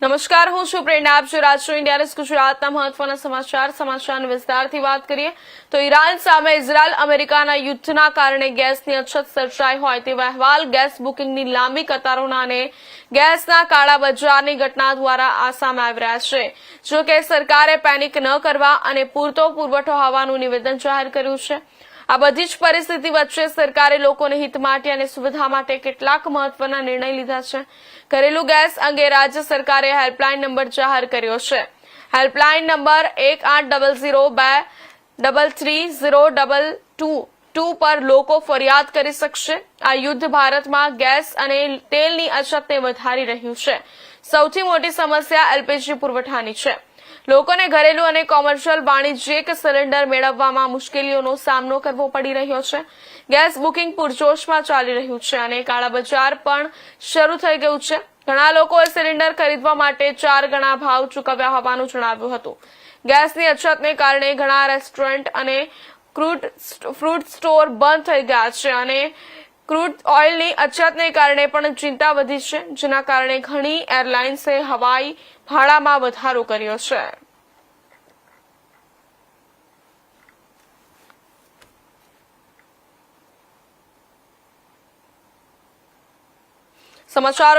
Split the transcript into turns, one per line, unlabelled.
નમસ્કાર, હું છું પ્રેરણા. આપ જો રાષ્ટ્ર ઇન્ડિયા ન્યૂઝ ગુજરાતના મહત્વના સમાચારની વિસ્તારથી વાત કરીએ તો ઈરાન સામે ઇઝરાયલ અમેરિકાના યુદ્ધના કારણે ગેસની અછત સર્જાઈ હોય તેવા અહેવાલ, ગેસ બુકિંગની લાંબી કતારોના અને ગેસના કાળા બજારની ઘટના દ્વારા આ સામે આવી રહ્યા છે. જો કે સરકારે પેનિક ન કરવા અને પૂરતો પુરવઠો હોવાનું નિવેદન જાહેર કર્યું છે. આ બધી જ પરિસ્થિતિ વચ્ચે સરકારે લોકોના હિત માટે અને સુવિધા માટે કેટલાક મહત્વના નિર્ણય લીધા છે. ઘરેલું ગેસ અંગે રાજ્ય સરકારે હેલ્પલાઇન નંબર જાહેર કર્યો છે. હેલ્પલાઇન નંબર 1800-233-022 પર લોકો ફરિયાદ કરી શકશે. આ યુદ્ધ ભારતમાં ગેસ અને તેલની અછતને વધારી રહ્યું છે. સૌથી મોટી સમસ્યા એલપીજી પુરવઠાની છે. લોકોને ઘરેલું અને કોમર્શિયલ વાણિજ્યિક સિલિન્ડર મેળવવામાં મુશ્કેલીઓનો સામનો કરવો પડી રહ્યો છે. ગેસ બુકિંગ પૂરજોશમાં ચાલી રહ્યું છે અને કાળા બજાર પણ શરૂ થઈ ગયું છે. ઘણા લોકોએ સિલિન્ડર ખરીદવા માટે 4 ગણા ભાવ ચૂકવ્યા હોવાનું જણાવ્યું હતું. ગેસની અછતને કારણે ઘણા રેસ્ટોરન્ટ અને ફ્રૂટ સ્ટોર બંધ થઈ ગયા છે અને ક્રૂડ ઓઇલની અછતને કારણે પણ ચિંતા વધી છે, જેના કારણે ઘણી એરલાઇન્સે હવાઈ ભાડામાં વધારો કર્યો છે. સમાચાર